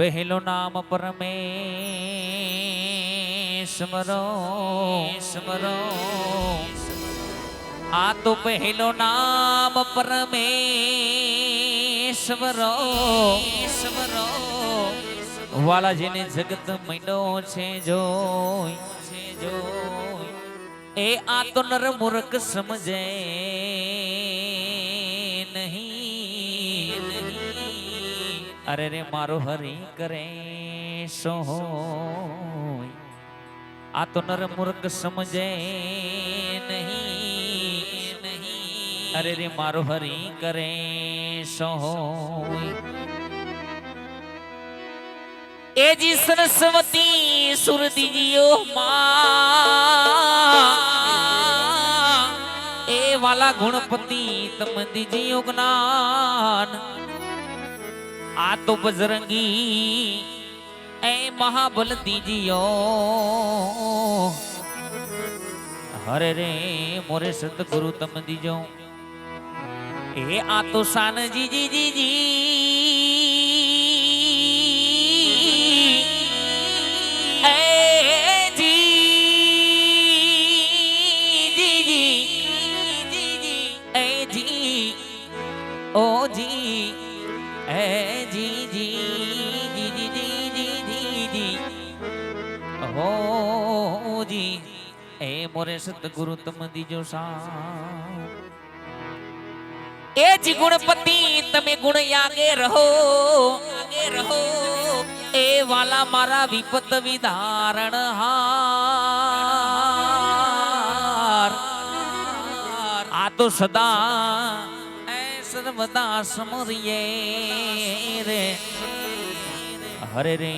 પહેલો નામ પરમેશ્વરો સ્મરો આ તો પહેલો નામ પરમેશ્વરો સ્મરો વાલાજીને જગત મહિનો છે જોઈ એ આ તો નર મૂર્ખ સમજે નહીં અરે રે મારો હરી કરે સો આ તો નર મૂર્ખ સમજે નહીં અરે રે મારો હરી કરે સો એ જી સરસ્વતી સુરદીજીઓ માં એ વાલા ગુણપતિ તમ દીજીઓ જ્ઞાન આ તો બજરંગી એ મહાબલ દીજીઓ હરે રે મોરે સતગુરુ તમ દીજો એ આ તો સાનજી ઓ જી એ જી જી હો જી એ મોરે સતગુરુ તમ દીજો સા એ જી ગુણપતિ તમે ગુણ આગે રહો એ વાલા મારા વિપત વિધારણ હાર આ તો સદા સર્વદા સમરીએ રે હરે રે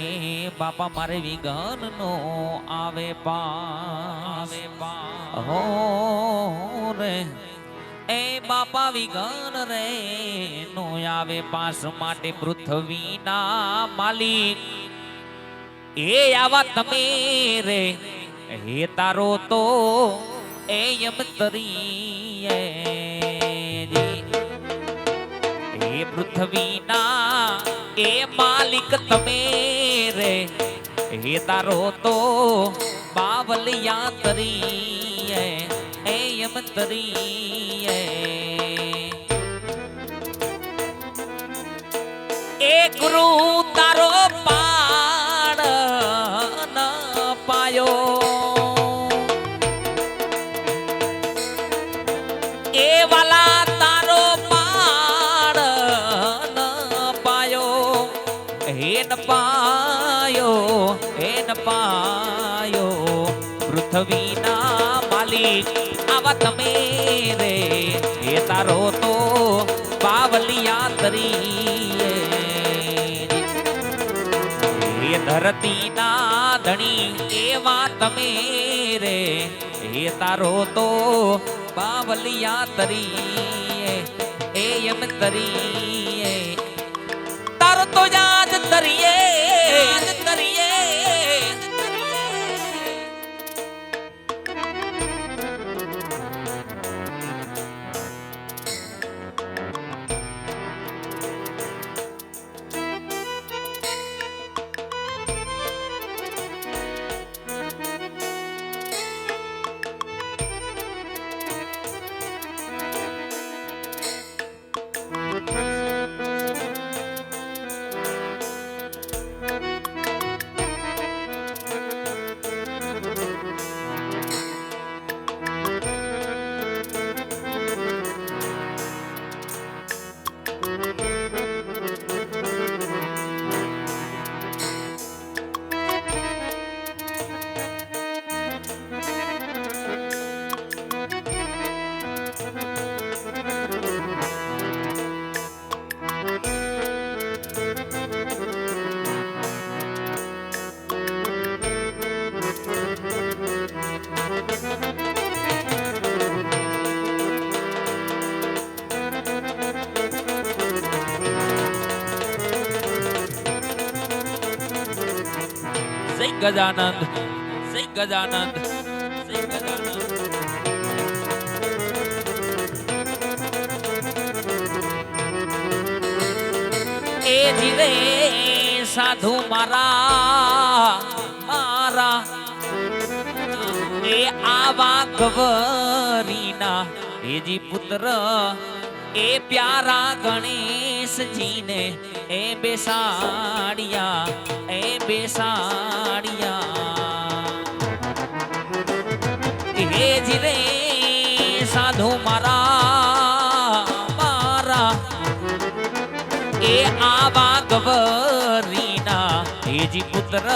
બાપા મારે વિઘન નો આવે હો રે એ બાપા વિઘન રે નો આવે પાસ માટે પૃથ્વીના માલિક એ આવા તમે રે હે તારો તો એ યમ તરીએ પૃથ્વીના એ માલિક તમે રે હે તારો તો બાવલિયા તરીએ એ યમ તરીએ એ ગુરુ તારો પાડ ન પાયો એ વાલા પાયો પૃથ્વીના માલિક આવા તમે રે એ તારો તો બાવલિયા તરીએ એ ધરતીના ધણી એવા તમે રે એ તારો તો બાવલિયા તરીએ એ એમ તરીએ તારો તો યાદ તરીએ ગજાનંદ શ્રી ગજાનંદ શ્રી ગજાનંદ એ જીવે સાધુ મારા મારા એ આવા ગવરીના એજી પુત્ર એ પ્યારા ગણેશજીને એ બેસાડિયા હે જી રે સાધુ મારા એ આવા ગવરીના એજી પુત્ર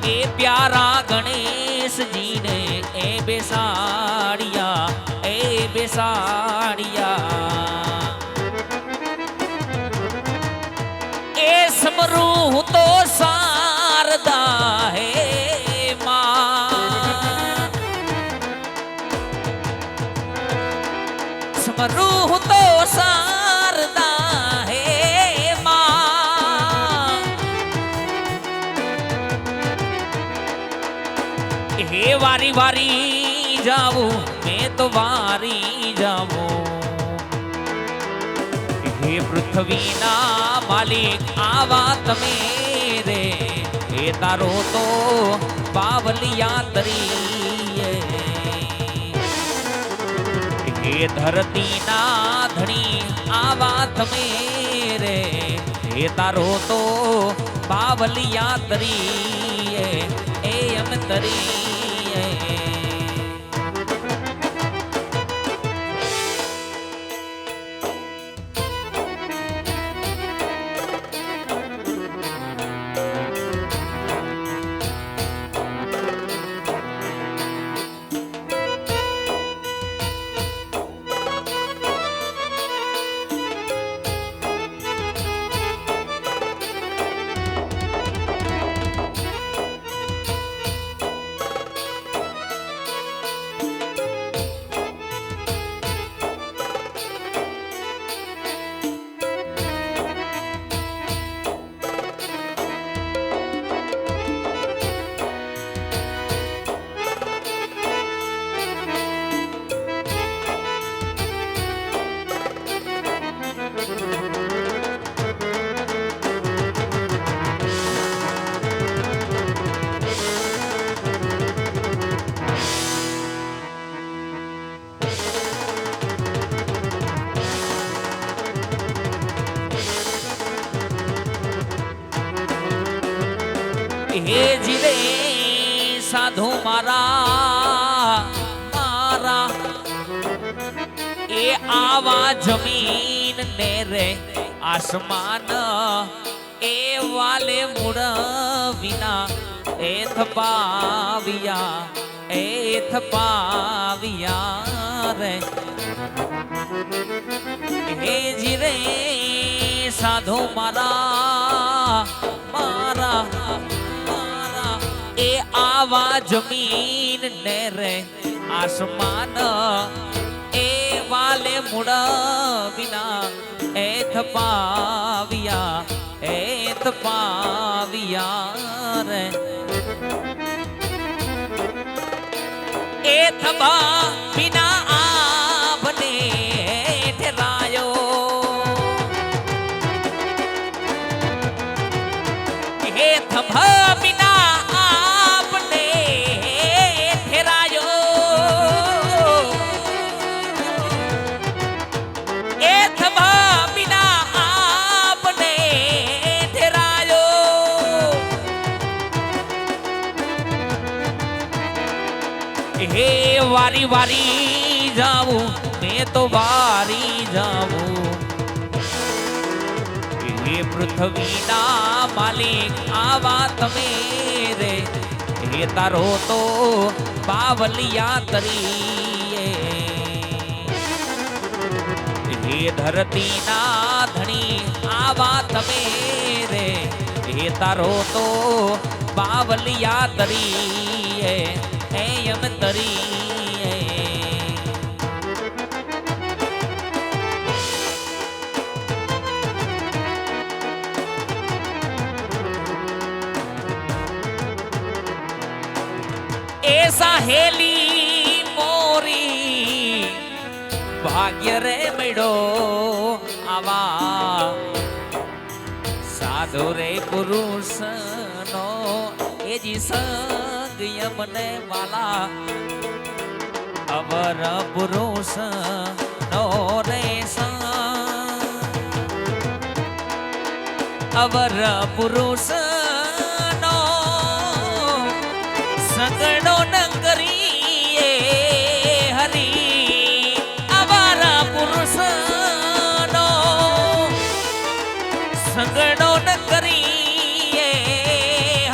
એ પ્યારા ગણેશજીને એ બેસાડિયા એ સમરું તો શારદા હે માં સમરું તો શારદા હે માં હે વારી વારી જાવું મેં તો વારી જાવું હે પૃથ્વીના માલિક આવા તમે રે હે તારો તો બાવલિયા તરી હે ધરતીના ધણી આવા તમે રે હે તારો તો બાવલિયા તરી એ એમ તરી હે જીવે સાધુ મારા એ આવા જમીન ને રે આસમાન એ વાલે મૂળ વિના એ થપાવ્યા રે હે જીવે સાધુ મારા એ આવા જમીન ને રે આસમાન એ વાલે મૂળ વિના એ થપાવ્યા રે એ થપા વિના આપને ઠેરાયો હે થપા વિના હે વારી વારી જાવું મેં તો વારી જાવું હે પૃથ્વીના માલિક આવા તમે રે હે તારો તો બાવલિયા તરી હે ધરતીના ધણી આવા તમે રે હે તારો તો બાવલિયા તરી એમ તરી એ સાહેલી મોરી ભાગ્ય રે મેળો આવા સાધુ રે પુરુષ નો એ જી સંગ યમને વાલા અવર પુરુષ નો રે સંગ અવર પુરુષ નો સંગડો ન કરીએ હરી અવર પુરુષ નો સંગડો ન કરીએ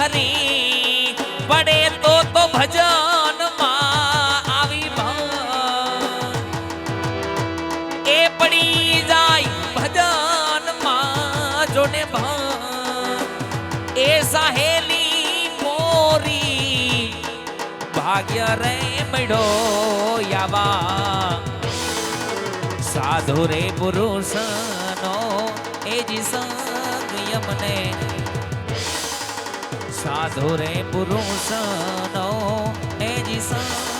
હરી પડે તો ભજન માં આવી ભાન એ પડી જાય ભજન માં જોને ભાન એ સાહેલી મોરી ભાગ્ય રે મળો યાવા સાધુ રે પુરુષ નો એ જી સંગ યમને સાધુ રે પુરુષ નો એ જી સંગ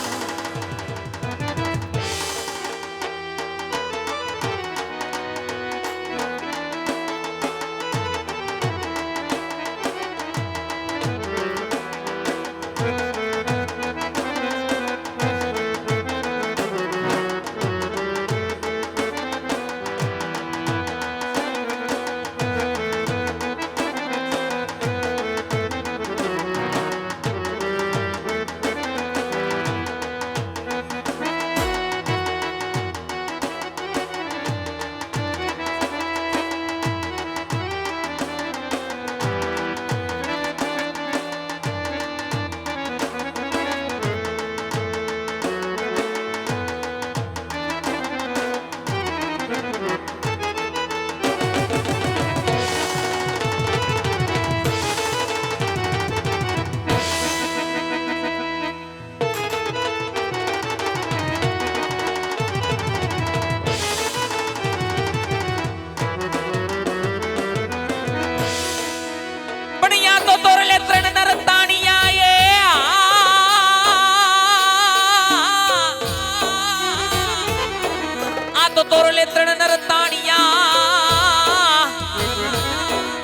તોરલે ત્રણ નર તાણિયા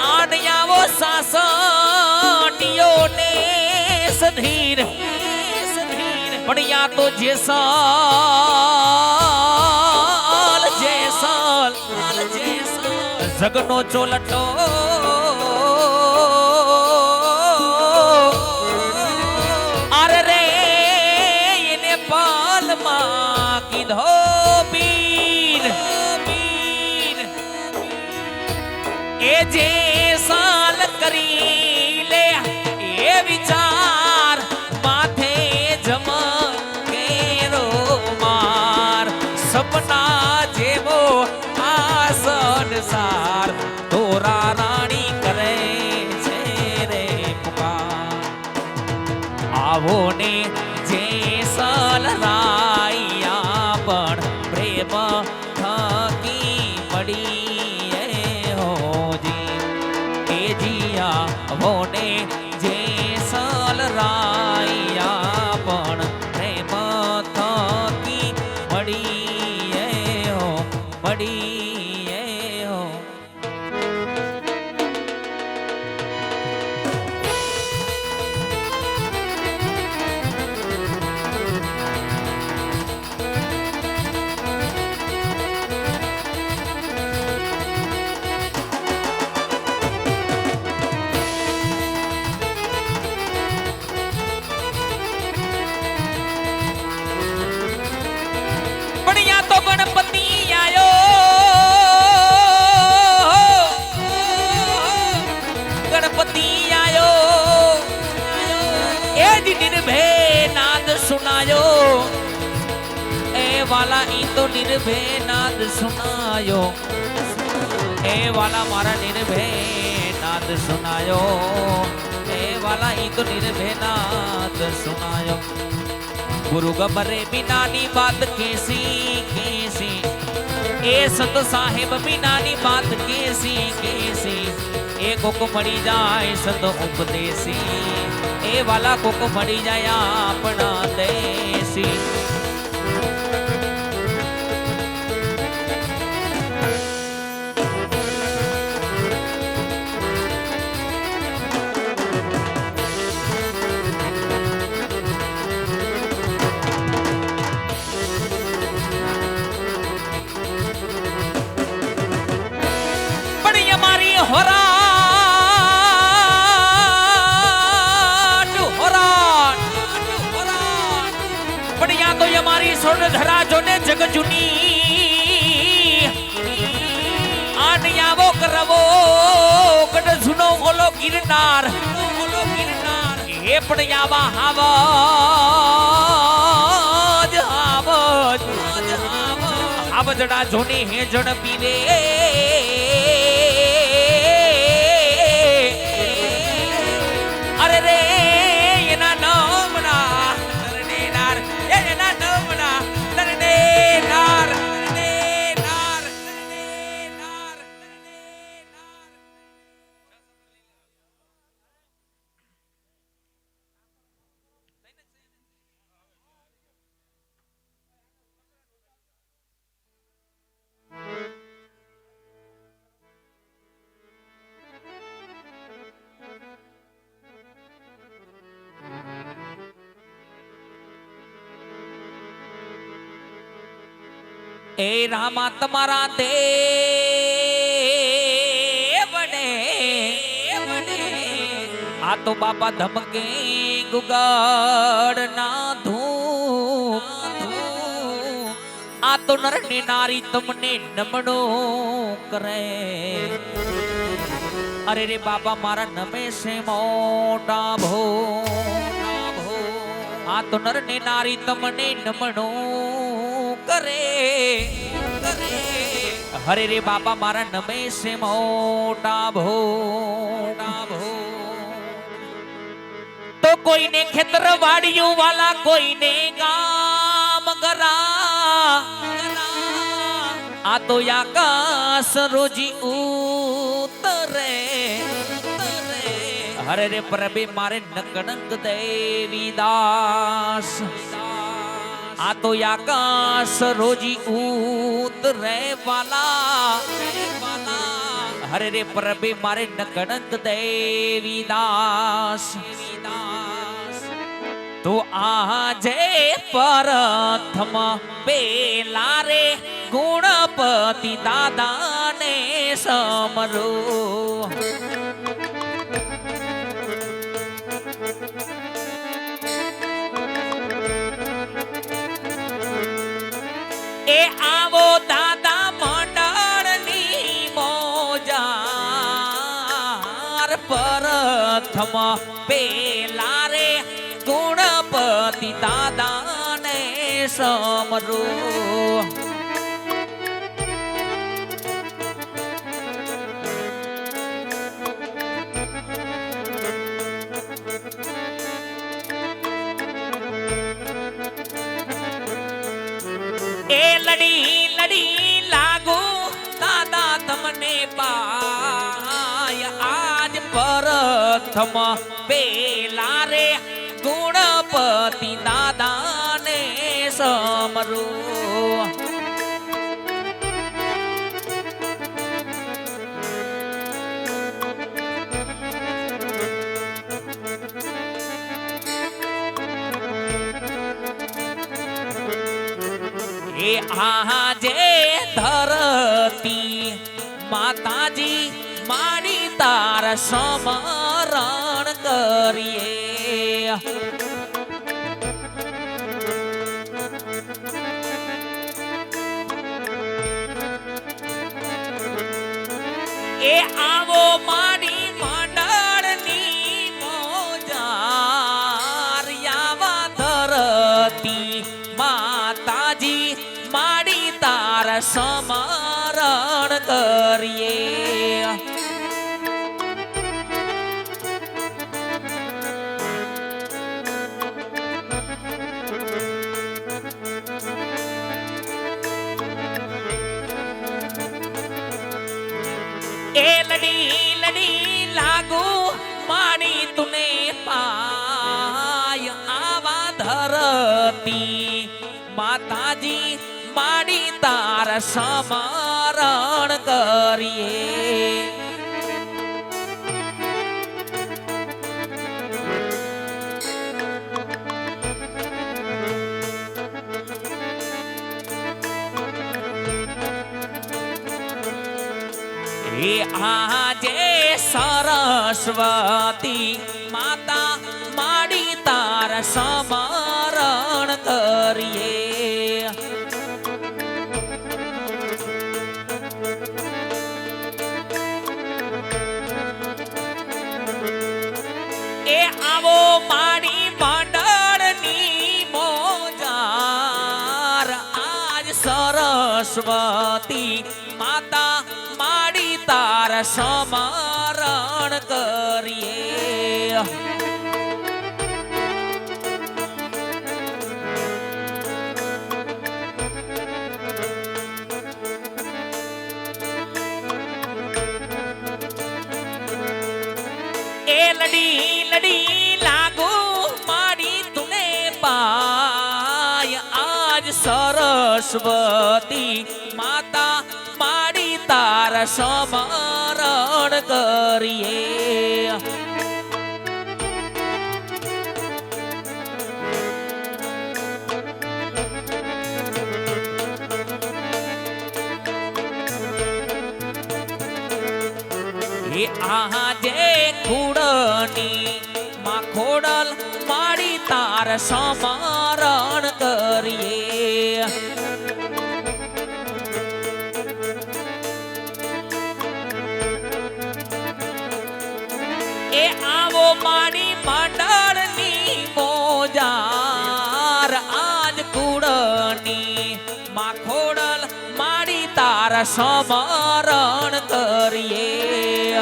આણ્યાવો સાસટીયો ને સધીર પડ્યા તો જેસાલ જગનો ચોલટો અરે રે એને પાલમાં કીધો એ જે સાલ કરી લે એ વિચાર માથે જમ કેરો માર સપના જેવો આ સંસાર તોરા રાણી કરે છે રે પુકાર આવો ને જે સાલ રાયા પણ પ્રેમ થકી મળી વોને જે સાલ રાયા પણ પ્રેમ થકી મળીએ હો ગણપતિ આયો એ નિર્ભે નાદ સુનાયો એ વાલા ઈ તો નિર્ભે નાદ સુનાયો એ વાલા મારા નિર્ભે નાદ સુનાયો એ વાલા ઈ તો નિર્ભે નાદ સુનાયો गुरु गबरे बिनानी बात कैसी कैसी ए संत साहेब बिनानी बात कैसी कैसी ए कोक मड़ी जाए संत उपदेसी ए वाला कोक मड़ी जाए अपना देसी ધરા જોને જગ જૂની આવો કરવો કડ જૂનો ઓલો ગિરનાર એ પણ આવા આવજડા જોની હેજણ પીવે અરે રે એના નામના નરનેનાર એના નામના નરનેનાર એ રામા તમારા દેવને આ તો બાપા ધમકે ગુગડ ના ધૂમ આ તો નર ને નારી તમને નમણો કરે અરે રે બાપા મારા નમે છે મોટા ભો આ તો નર ને નારી તમને નમણો કરે હરે રે બાપા મારા નમે છે મોટા ભો તો કોઈને ખેતર વાડિયું વાલા કોઈને ગામ ગરા આ તો આકાશ રોજી ઉતરે હરે રે પ્રભે મારે નકણક દેવી દાસ આ તો આકાશ રોજી ઉતરે વાલા હરે રે પ્રભે મારે નકણક દેવી દાસ તો આજે પ્રથમ પેલા રે ગુણપતિ દાદાને સમરો એ આવો દાદા મંડળની મોજાર પ્રથમ પેલા રે ગુણપતિ દાદાને સમરો એ લડી લાગુ દાદા તમને પાય આજ પ્રથમ પેલા રે ગુણપતિ દાદાને સમરો એ આજે ધરતી માતાજી માડી તાર સમરણ કરીએ એ આવો માડી મંડળની મોજાર આવા ધરતી માતાજી માડી તાર સમરણ કરીએ એ લડી લાગુ માડી તુને પાય આવા ધરતી માતાજી માડી તાર સમરણ કરીએ એ આજે સરસ્વતી માતા માડી તાર સમરણ કરીએ એ આવો મારી મંડળની મોજાર આજ સરસ્વતી માતા માડી તાર સમરણ કરીએ એ લડી લડી લાગો મારી તુને પાય આજ સરસ્વતી માતા માડી તાર સમરણ કરીએ એ આજે ખુડની માં ખોડલ માડી તાર સમરણ કરીએ એ આવો માડી મંડળની મોજાર આજ ખુડની માં ખોડલ માડી તાર સમરણ કરીએ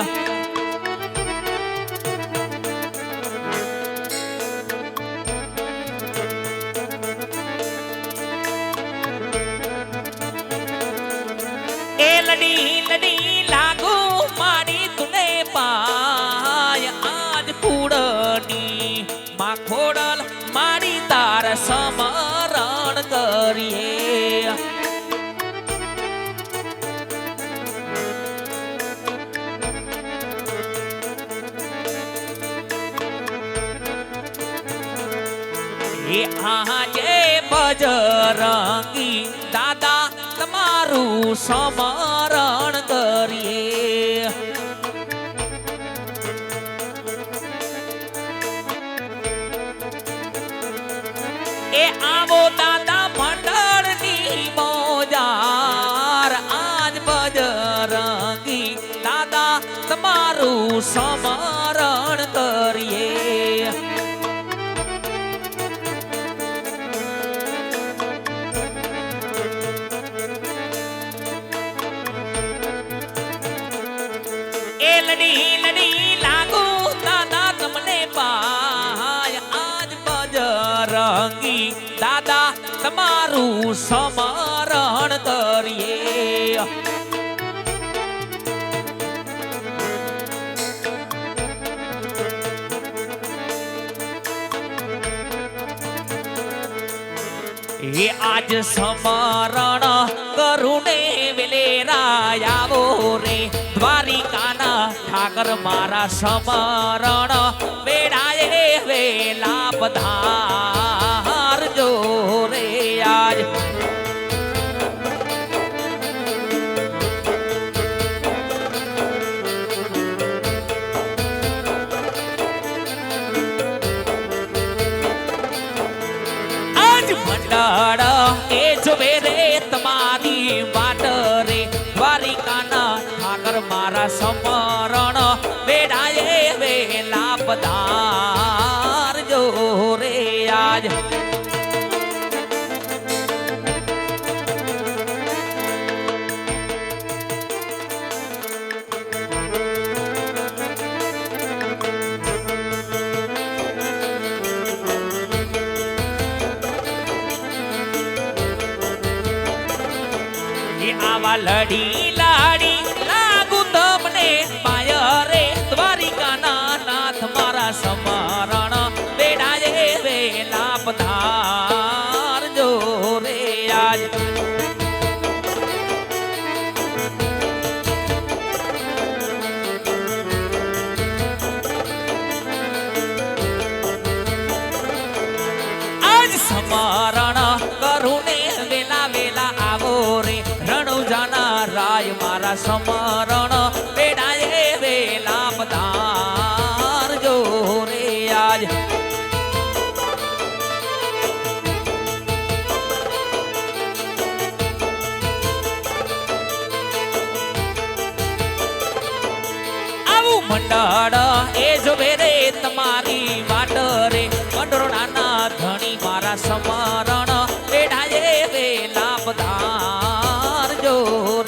એ લડી લડી લાગુ મારી તુને પાય આજ કુડની માં ખોડલ મારી તાર સમરણ કરીએ એ આજે બજરંગી દાદા તમારું સમરણ કરીએ એ આવો દાદા મંડળની મોજાર આજ બજરંગી દાદા તમારું સમરણ કરીએ એ લડી લડી લાગુ દાદા તમને પાય આજ બજરંગી દાદા તમારું સમરણ કરીએ એ આજ સમરણ કરુણે વેલેરા આવો રે દ્વારિકાના ઠાકર મારા સમરણ વેળાએ વેલા પધારજો રે આજ મંડળ એ જોવે રે તમારી વાટ રે દ્વારિકાના ઠાકર મારા સમરણ વેડાએ વેલા પધારજો રે આજ આવા લડી લાડી લાગુ તમને પાય રે દ્વારિકાના નાથ મારા સમરણ વેડાએ વેલા પધારજો રે આજ આજ સમરણ કરુને વેલા વેલા આવો રે રણુજાના રાય મારા સમરણ વેડાએ વેલા પધારજો રે આજ આવું મંડળ એ જોવે રે તમારી વાટ રે કંડોરણાના ધણી મારા સમરણ બેઠાએ વેલા પધારજો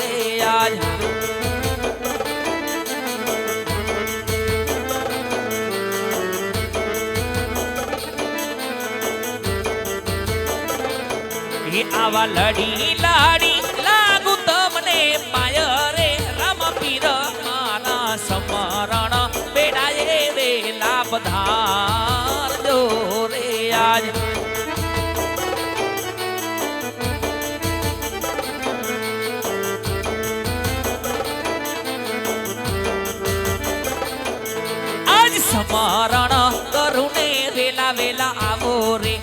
રે આજ આવા લડી લાડી લાગુ તમને પાય રે રામ પીર મારા સમરણ બેડાએ વેલા પધારજો રે આજ આજ સમરણ કરુને વેલા વેલા આવો રે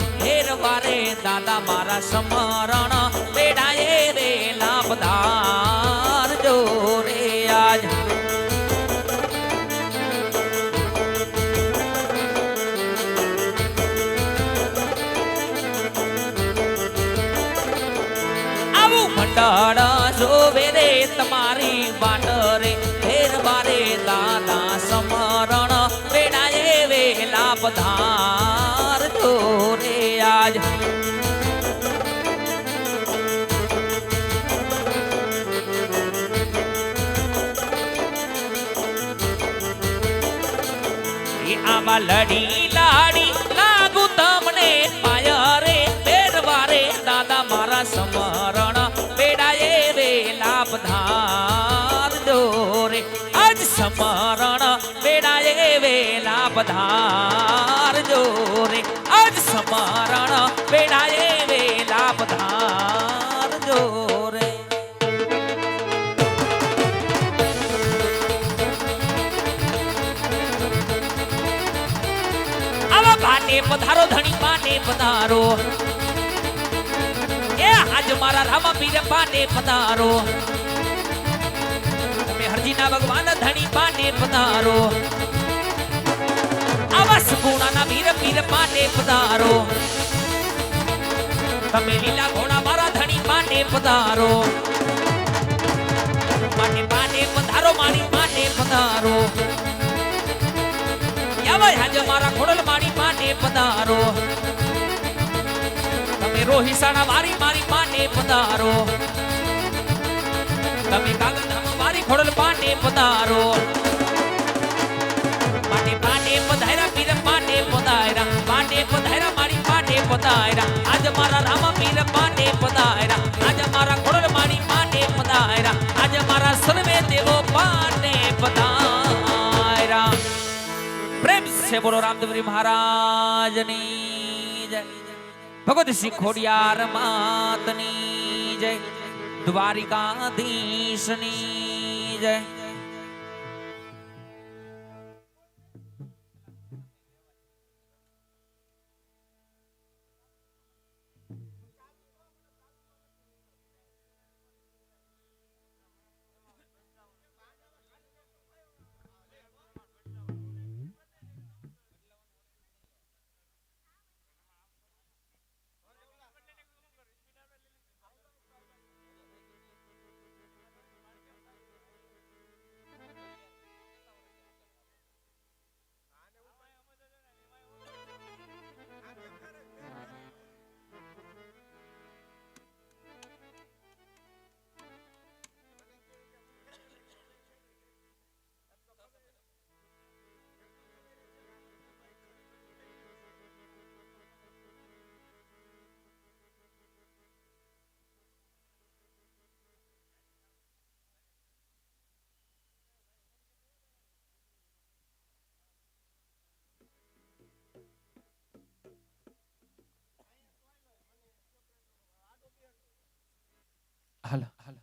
વારે દાદા મારા સમરણ બેડાએ વેલા પધારજો રે આજ આવું મંડળ જોવે રે તમારી વાટ રે ફેર વારે દાદા સમરણ બેડાએ વેલા પધારજો રે આજ આવા લડી લાડી લાગુ તમને પાય રે બેરવારે દાદા મારા સમરણ બેડાએ વેલા પધારજો રે આજ સમરણ બેડાએ વેલા પધારજો રે આજ સમરણ બેડાએ વેલા પધારજો રે પાટે પધારો ધણી પાટે પધારો એ આજ મારા રામા પીર પાટે પધારો તમે હરજીના ભગવાન ધણી પાટે પધારો આવા સગુણાના વીર પીર પાટે પધારો તમે લીલા ઘોડા મારા ધણી પાટે પધારો પાટે પાટે પધારો મારી પાટે પધારો આજ મારા ખોડલ મારી પાટે પધારો તમે રોહિસાણા વારી મારી પાટે પધારો તમે કાગધામ વારી ખોડલ પાટે પધારો પાટે પાટે પધાર્યા પીર પાટે પધાર્યા પાટે પધાર્યા મારી પાટે પધાર્યા આજ મારા રામા પીર પાટે પધાર્યા આજ મારા ખોડલ મારી પાટે પધાર્યા આજ મારા સર્વે દેવો પાટે પધાર્યા પ્રેમ से बोलो रामदेवरी महाराज ની જય ભગવત શ્રી ખોડિયાર માત ની જય દ્વારિકાધીશ ની જય હાલ હાલ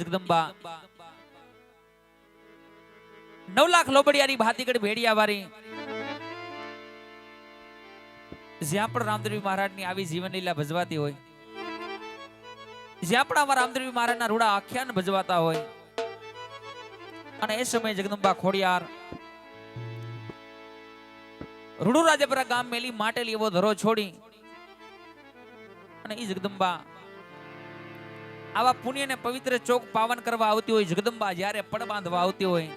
જગદંબા 9 લાખ લોબડિયાની ભાતીગઢ ભેડિયા વારી જ્યાં પણ રામદેવજી મહારાજની આવી જીવન લીલા ભજવાતી હોય જ્યાં પણ આવા રામદેવજી મહારાજના રૂડા આખ્યાન ભજવાતા હોય અને એ સમયે જગદંબા ખોડિયાર રૂડુ રાજપરા ગામ મેલી માટેલી એવો ધરો છોડી અને ઈ જગદંબા આવા પુણ્યને પવિત્ર ચોક પાવન કરવા આવતી હોય જગદંબા જ્યારે પડ બાંધવા આવતી હોય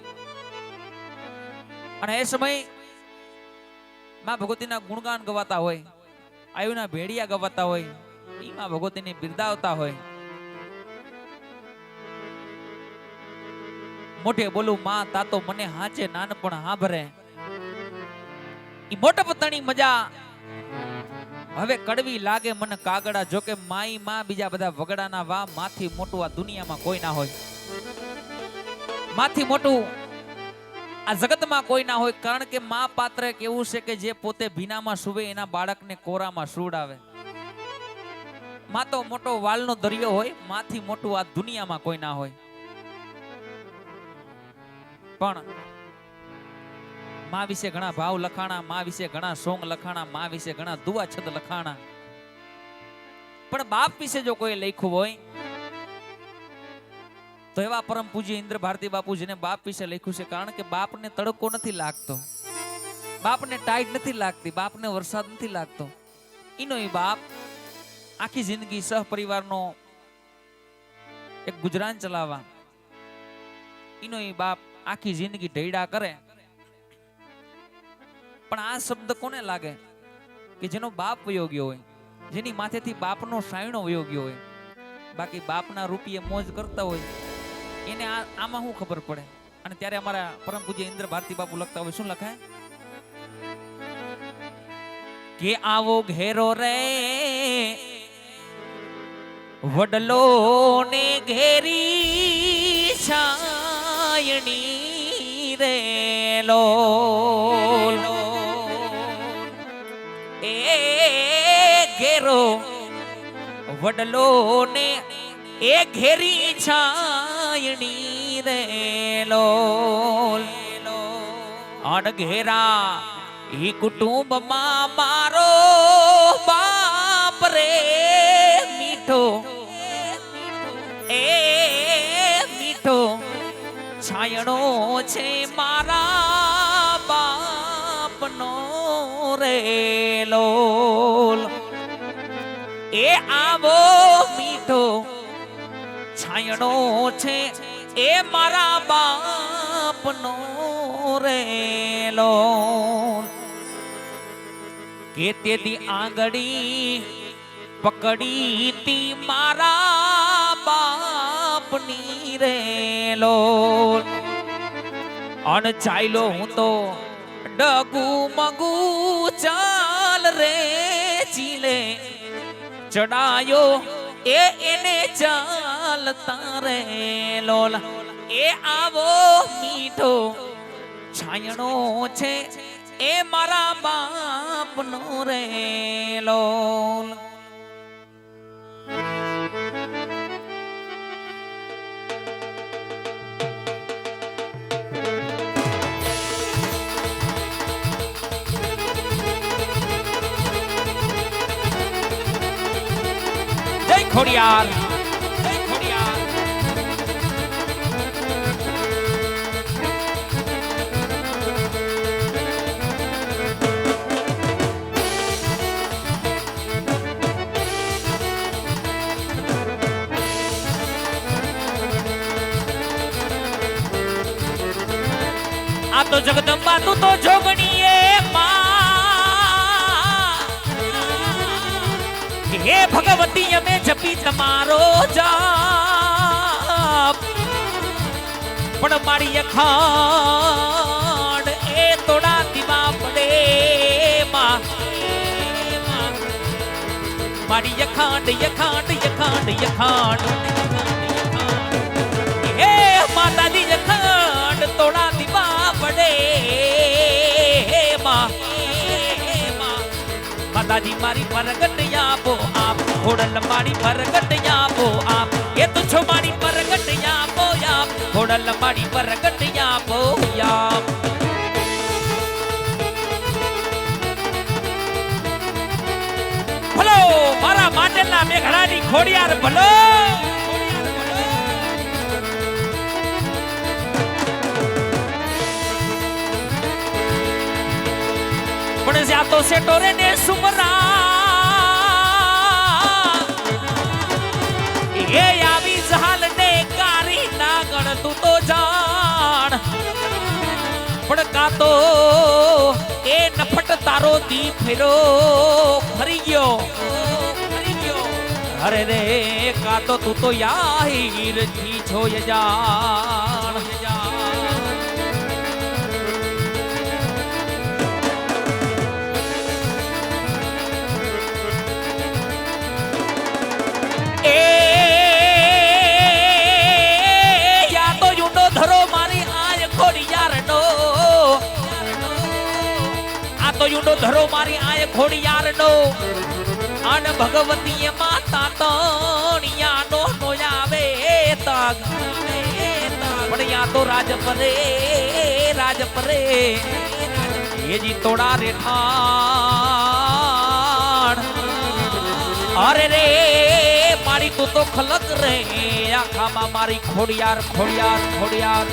અને એ સમય માં ભગવતીના ગુણગાન ગવાતા હોય, આયુના ભેડિયા ગવાતા હોય, ઈ માં ભગવતીને બિરદાવતા હોય. મોઢે બોલું માં તાતો મને હાચે નાનપણ હાંભરે. ઈ મોટપતણી મજા હવે કડવી લાગે મને કાગડા. જોકે માઈ માં બીજા બધા વગડાના વા માથી મોટું આ દુનિયામાં કોઈ ના હોય. માથી મોટું આ જગતમાં કોઈ ના હોય. કારણ કે માં પાત્ર એક એવું છે કે જે પોતે ભીનામાં સુવે એના બાળકને કોરામાં સુવડાવે. માં તો મોટો વાલનો દરિયો હોય, માથી મોટું આ દુનિયામાં કોઈ ના હોય. પણ માં વિશે ઘણા ભાવ લખાણા, માં વિશે ઘણા સોંગ લખાણા, માં વિશે ઘણા દુઆ છંદ લખાણા. પણ બાપ વિશે જો કોઈ લખ્યું હોય તો એવા પરમ પૂજ્ય ઇન્દ્ર ભારતી બાપુ જેને બાપ વિશે લખ્યું છે. કારણ કે બાપને તડકો નથી લાગતો, બાપને ટાઈટ નથી લાગતી, બાપને વરસાદ નથી લાગતો. એનો એ બાપ આખી જિંદગી સહપરિવારનો એક ગુજરાન ચલાવવા, એનો એ બાપ આખી જિંદગી ઢૈડા કરે. પણ આ શબ્દ કોને લાગે કે જેનો બાપ વયો ગયો હોય, જેની માથેથી બાપનો સાયણો વયો ગયો હોય. બાકી બાપના રૂપિયે મોજ કરતા હોય એને આમાં શું ખબર પડે. અને ત્યારે અમારા પરમ પૂજ્ય ઇન્દ્ર ભારતી બાપુ લખતા હોય, શું લખાય કે આવો ઘેરો રે વડલો ને ઘેરી છાયણી રે લો એ ઘેરો વડલો ને એ ઘેરી છાયણી રે લો અણઘેરા ઈ કુટુંબમાં મારો બાપ રે મીઠો એ મીઠો છાયણો છે મારા બાપનો રે લોલ એ આવો મીઠો છાયણો છે એ મારા બાપનો રે લોલ કે તેથી આંગળી પકડી તી મારા બાપની રે લોલ અણ ચાલ્યો હું તો ડગુ મગુ ચાલ રે ચીલે ચડાયો એને ચાલતા રે લોલ એ આવો મીઠો છાયણો છે એ મારા બાપનો રે લોલ. જય ખોડિયાર, જય ખોડિયાર. આ તો જગદંબા તું તો જોગણીએ માં હે ભગવતી અમે જપી તમારો જાપ પણ મારી અખાંડ એ તોડા દીવા પડે માં મારી અખાંડ અખાંડ અખાંડ અખાંડ હે માતાજી અખાંડ તોડા દીવા પડે માં માતાજી મારી પરગટ આપો આપ ખોડલ મારી પરગટ આપો આપ એ તો છો મારી પરગટ આપો આપ ખોડલ મારી પરગટ આપો આપ. ભલો મારા માટેલા મેઘડાની ખોડિયાર ભલો. પણ જ્યાં તો સેટોરે ને સુમરા એ આવી ઝાલ ને કારી ના ગણ તું તો જાણ પણ કાતો એ નફટ તારો દી ફેરો ખરી ગયો અરે રે કાતો તું તો યાહીર જી છો યજાન એ યા તો યુનો ધરો મારી આય ખોડિયાર નો આ તો યુનો ધરો મારી આય ખોડિયાર નો અન ભગવતી માતા તણિયા નો આવે તાગ પણ યા તો રાજ પરે એ જી તોડા રેઠાણ અરે રે મારી તું તો ખલક રે આખામાં મારી ખોડિયાર ખોડિયાર ખોડિયાર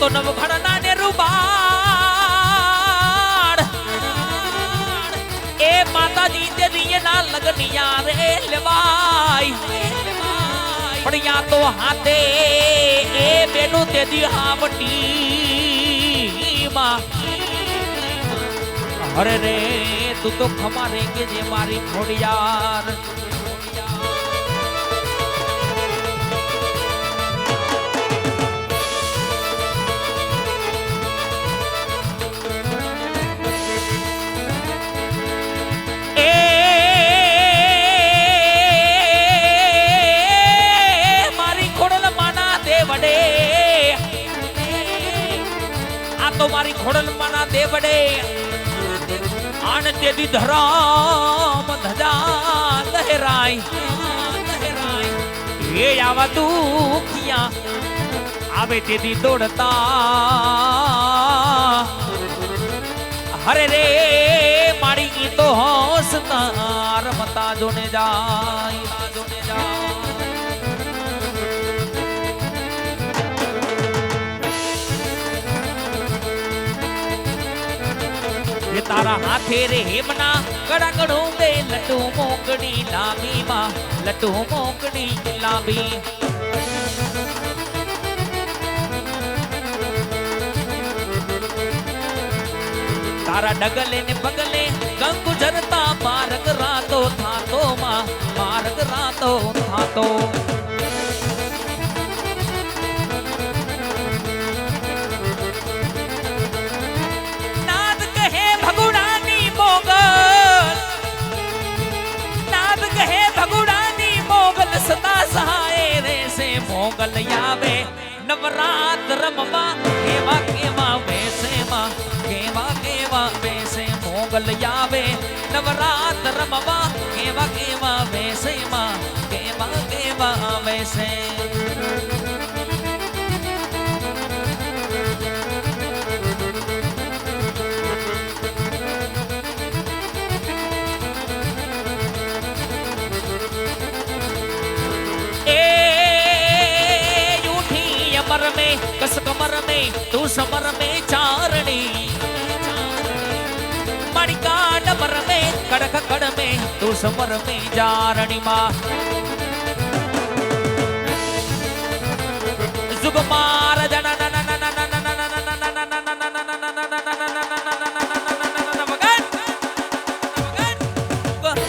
તો નવઘણના ને રૂબાડ એ માતાજી તે દિયના લગનિયા રે લેવાય પણ યા તો હાથે એ બેનું તે દી હાવટી માં અરે રે તું તો ખમા રે કે જે મારી ખોડિયાર મારી ખોડલ માના દેવડે આન તેદી ધરામ ધજા લહેરાય એ આવા દુખિયા આવે તેદી દોડતા હરે રે મારી ઈ તો હોસતા રમતા જોને જાય તારા હાથે રે હેમના કડાકડું બે લટુ મોકડી લાંબી માં લટુ મોકડી લાંબી તારા ડગલે ને પગલે ગંગુ જરતા માર્ગ રાતો થાતો માં માર્ગ રાતો થાતો મોગલ આવે નવરાત્ર રમવા કેવા કેવા વેસે માં કેવા વેસે મોગલ આવે નવરાત્ર રમવા કેવા વેસે માં કેવા વેસે कमर में कस कमर में तू समर में चारणी मणिका डमर में कड़क कड़ में तू समर में चारणी माँ जुगमार जना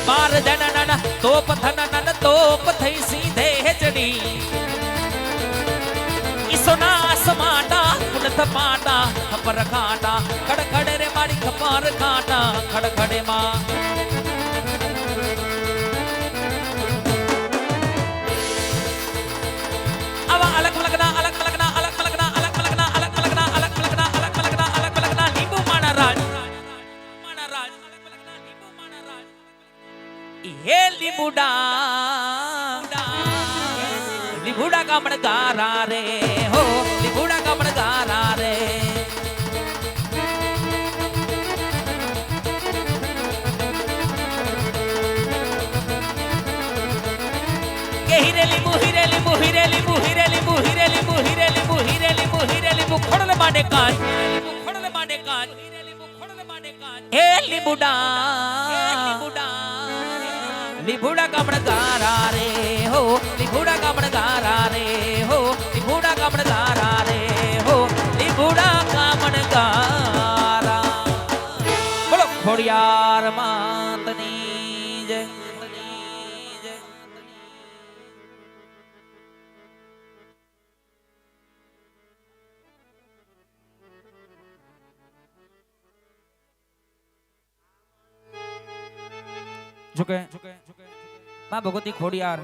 मार जना तोप थन तोप थई सीधे चढ़ी सोना समाटा कुलथ पाटा खपर खाटा खड़खड़े रे मारी खपार खाटा खड़खड़े माँ अब अलग लगना अलग लगना अलग लगना अलग लगना अलग लगना अलग लगना अलग लगना अलग लगना नींबू माना राज ये लिबुड़ा का मणगारा रे हो लिबुड़ा का मणगारा रे हिरे लिबू हिरे लिबू हिरे लिबू हिरे लिबू हिरे लिबू हिरे लिबू हिरे लिबू हिरे लिबू खोड़ले माने काज ए लिबुड़ा લીભુડા કામણ ગારા રે હો લીભુડા કામણ ગારા રે હો લીભુડા કામણ ગારા રે હો લીભુડા કામણ ગારા બોલો ખોડિયાર માતની જય ઝુકે માં ભગવતી ખોડિયાર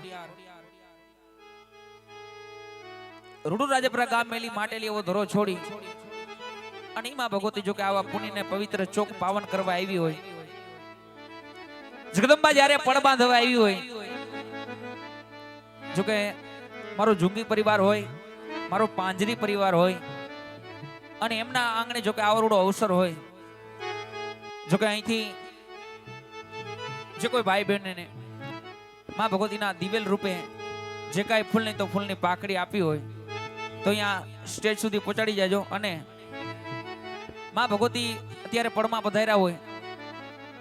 રૂડુ રાજપરા ગામ મેલી માટેલી એવો ધરો છોડી અને માં ભગવતી જો કે આવા પુનિને પવિત્ર ચોક પાવન કરવા આવી હોય જગદંબા જ્યારે પડ બાંધવા આવી હોય જો કે મારો ઝુંગી પરિવાર હોય મારો પાંજરી પરિવાર હોય અને એમના આંગણે જો કે આવરૂડો અવસર હોય જો કે અહીંથી જે કોઈ ભાઈ બહેનને માં ભગવતીના દિવેલ રૂપે જે કાંઈ ફૂલ નહીં તો ફૂલની પાકડી આપી હોય તો અહીંયા સ્ટેજ સુધી પહોંચાડી જાજો અને માં ભગવતી અત્યારે પડમાં પધાર્યા હોય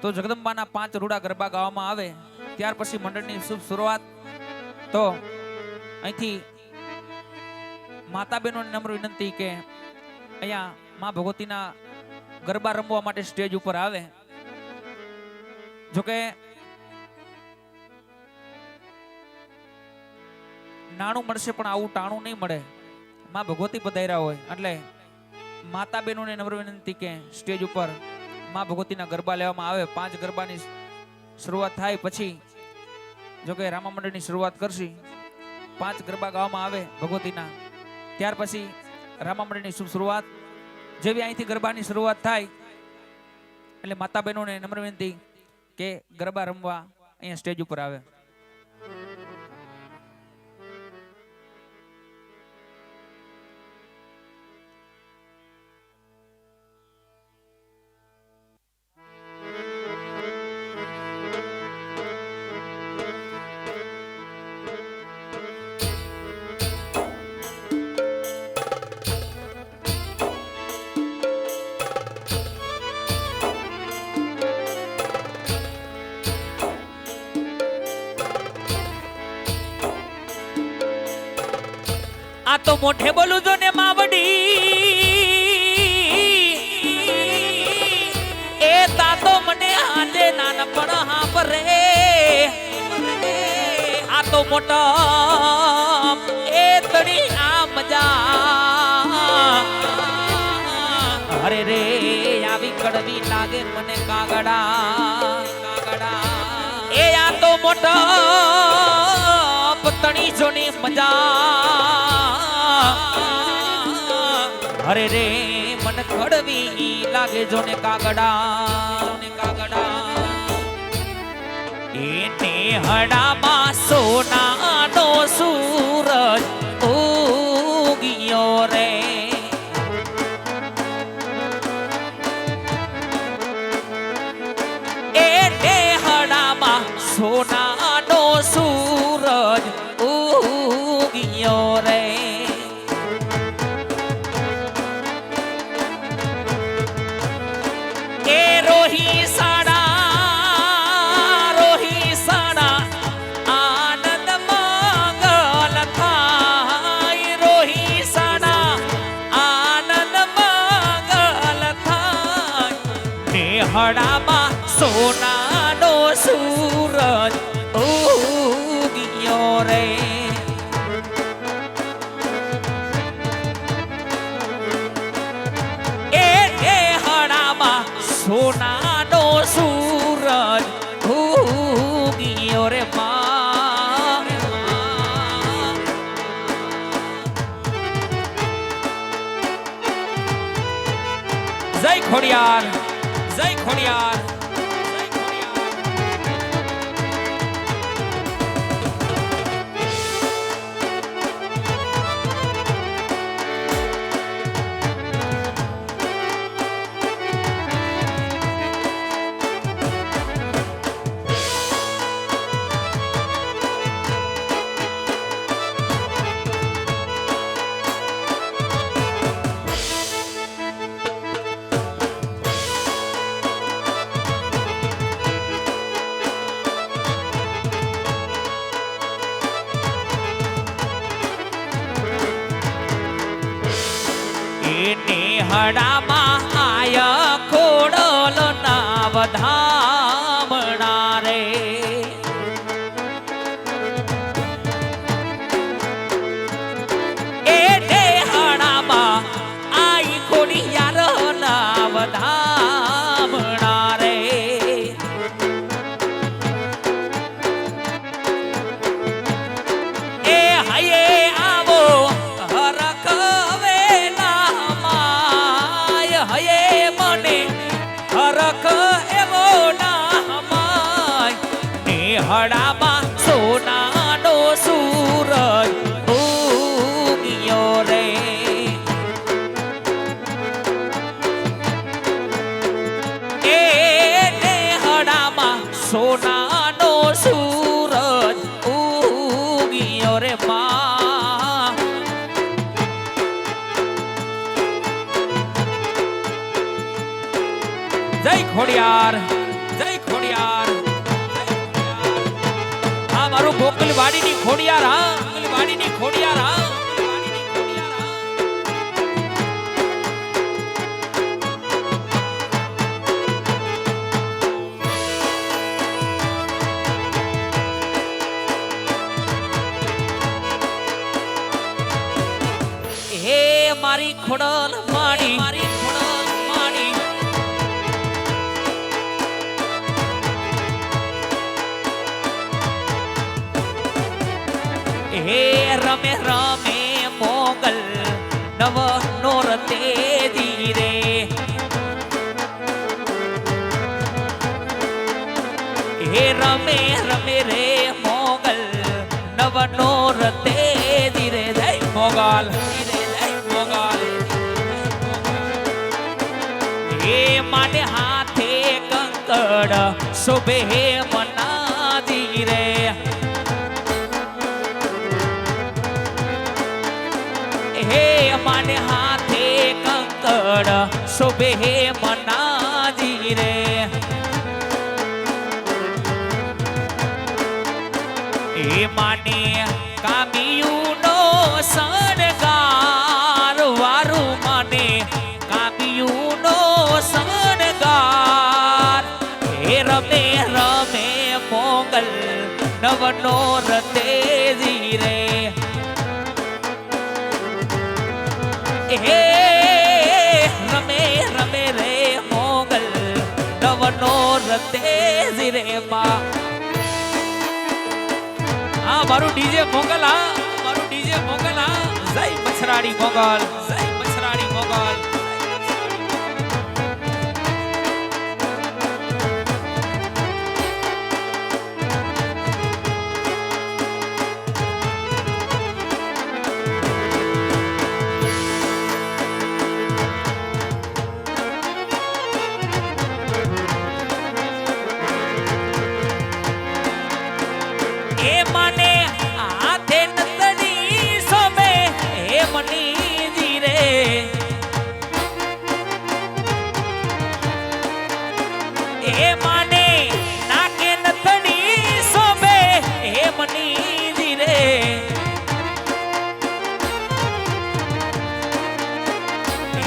તો જગદંબાના 5 રૂડા ગરબા ગાવામાં આવે ત્યાર પછી મંડળની શુભ શરૂઆત તો અહીંથી માતા બહેનોને નમ્ર વિનંતી કે અહીંયા માં ભગવતીના ગરબા રમવા માટે સ્ટેજ ઉપર આવે જોકે નાણું મળશે પણ આવું ટાણું નહીં મળે માં ભગવતી પધાર્યા હોય એટલે માતા બહેનોને નમ્ર વિનંતી કે સ્ટેજ ઉપર માં ભગવતીના ગરબા લેવામાં આવે 5 ગરબાની શરૂઆત થાય પછી જોકે રામા મંડળની શરૂઆત કરશી 5 ગરબા ગાવામાં આવે ભગવતીના ત્યાર પછી રામા મંડળની શુભ શરૂઆત જેવી અહીંથી ગરબાની શરૂઆત થાય એટલે માતા બહેનોને નમ્ર વિનંતી કે ગરબા રમવા અહીંયા સ્ટેજ ઉપર આવે આ તો મોઢે બોલું જો ને માવડી એ તાતો મને હાલે નાનપણ હાંભરે આ તો મોટા એ તડી આ મજા અરે રે આવી કડવી લાગે મને કાગડા એ આ તો મોટા પતણી જોની મજા અરે રે મન કડવી લાગે જો ને કાગડા એને હડામાં સોનાનો સૂરજ ઉગ્યો રે એને હડામાં સોનાનો સૂરજ ઉગ્યો રે રોહી સાડા આનંદ મંગલ થાય રોહી સાડા આનંદ મંગલ થાય મેહડામાં સોનાનો સૂરજ ઉગ્યો રે સોનાનો સૂરજ ઉગ્યો રે માં જય ખોડિયાર જય ખોડિયાર હડામાં આયા ખોડલ ના વધામણા રે એ હડામાં આઈ ખોડિયાર ના વધામણા રે એ હયે આવો હરખ વેલામાં હયે મને હરખ એવો ના માય ને હડામાં સોનાનો સૂરજ ઉગ્યો રે એ હડામાં સોનાનો સૂરજ ઉગ્યો રે માં જય ખોડિયાર જય ખોડિયાર આ મારું ગોકુલવાડીની ખોડિયાર હા ગોકુલવાડીની ખોડિયાર હા હે મારી ખોડલ માડી મારી ખોડલ માડી હે રમે રમે મોગલ નવ નોરતે ધીરે હે રમે રમે રે મોગલ નવ નોરતે ધીરે જય મોગલ હે માને હાથે કંકડ શોભે મના ધીરે હે માને હાથે કંકડ શોભે મના ધીરે હે માને કામિયુનો શણગાર વારું માને કામિયુનો શણગાર હે રમે રમે મોગલ નવનો રતે ધીરે હે રમે રમે રે મોગલ નવનો રતે ધીરે માં આ મારું ડીજે મોગલ હા મારું ડીજે મોગલ હા જય મછરાડી મોગલ જય મછરાડી મોગલ એ મને હાથે નતડી સોમે હે મની ધીરે એ મને નાકે નતડી સોમે હે મની ધીરે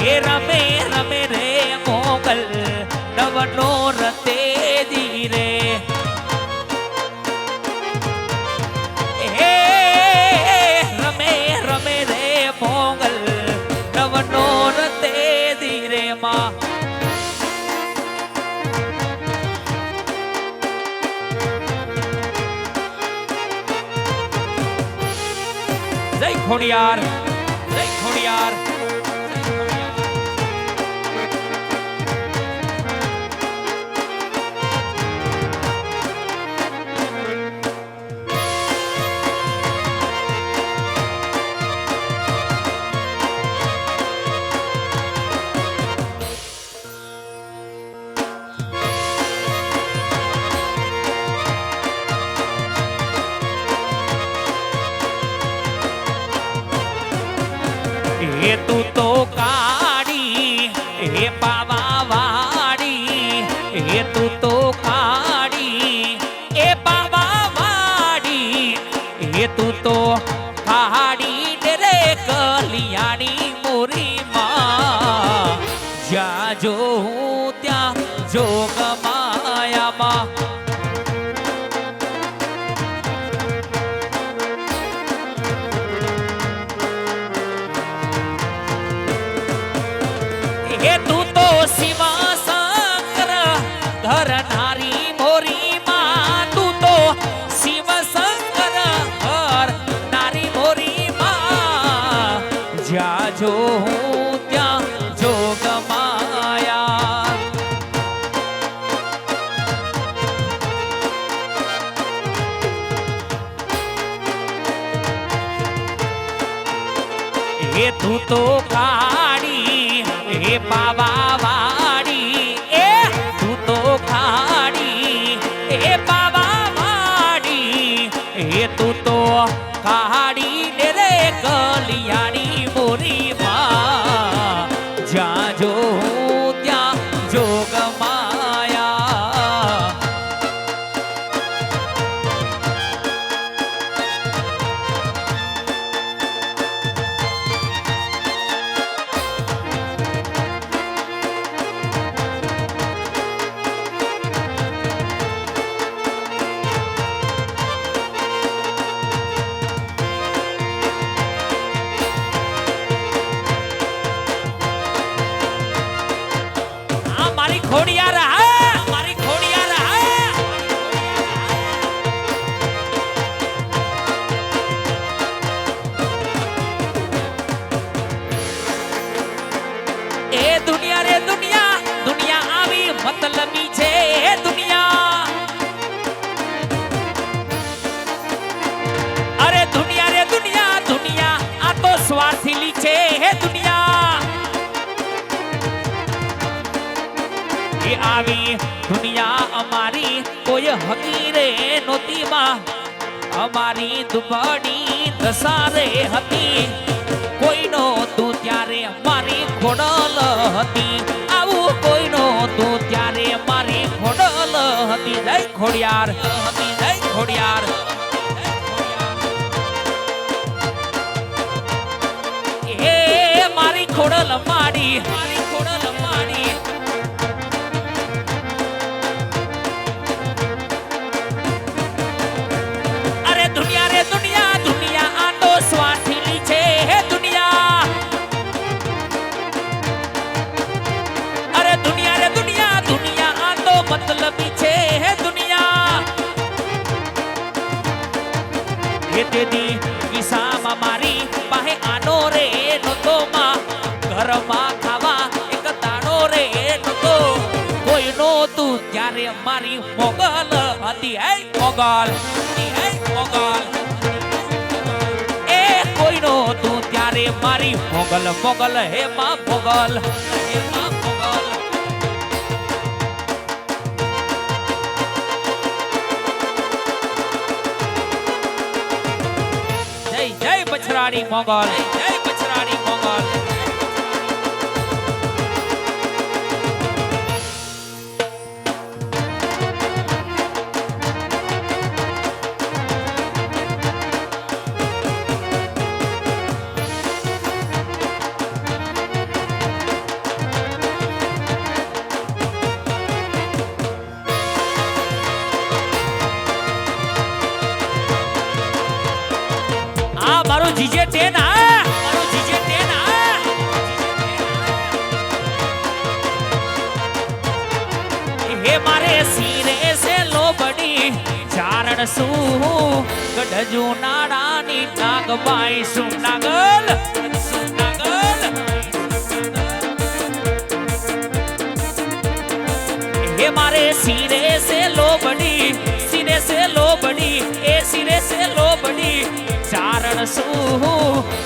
હે રમે રમે રે મોગલ નવનો રતે ધીરે મોગલ નવનો રતે ધીરે માં જય ખોડિયાર જય ખોડિયાર એ તું તો કાળી એ પાવા વાડી એ તું તો કાળી એ પાવા વાડી એ તું તો કાળી રે કલિયાણી મોરી માં શિવ શંકર ધરનારી મોરી માં તું તો શિવ શંકર ધરનારી મોરી માં જ્યાં જો હું ત્યાં જોગ માયા એ તું તો કાળી એ બાબા વાડી એ તું તો કાળી એ બાબા વાડી એ તું તો કાળી ને રે કલિયાણી મોરી માં જ્યાં જો હું ત્યાં જોગ માયા મારી ખોડિયાર હા મારી ખોડિયાર હા એ દુનિયા રે દુનિયા દુનિયા આવી મતલબી છે એ દુનિયા અરે દુનિયા રે દુનિયા દુનિયા આ તો સ્વાર્થીલી છે હે દુનિયા એ આવી દુનિયા અમારી કોઈ હકીરે નોતી માં અમારી દુબળી દસારે હતી કોઈ નહોતું ત્યારે મારી ખોડલ હતી આવું કોઈ નહોતું ત્યારે મારી ખોડલ હતી જય ખોડિયાર હતી જય ખોડિયાર એ મારી ખોડલ માડી મારી ખોડલ માડી દુનિયા દુનિયા આ તો સ્વાર્થીલી છે હે દુનિયા અરે દુનિયા રે દુનિયા દુનિયા આ તો મતલબી છે હે દુનિયા એ તેદી કિસ્સામાં મારી પાસે આનો રે નતો માં ઘરમાં ખાવા એક દાણો રે નતો કોઈ નહોતું ત્યારે મારી મોગલ હતી હે મોગલ મોગલ એ કોઈ નહોતું ત્યારે મારી મોગલ મોગલ હે માં મોગલ હે માં મોગલ જય જય બછરાડી મોગલ જય બછરાડી મોગલ મારું જીજે ટેન હા મારું જીજે ટેન હા હે મારે સિરે સે લોબડી ચારણ શું ગઢજુ નાડાની નાગબાઈ શું નાગલ હે મારે સિરે સે લોબડી એ સિરે સે લોબડી ચારણ શું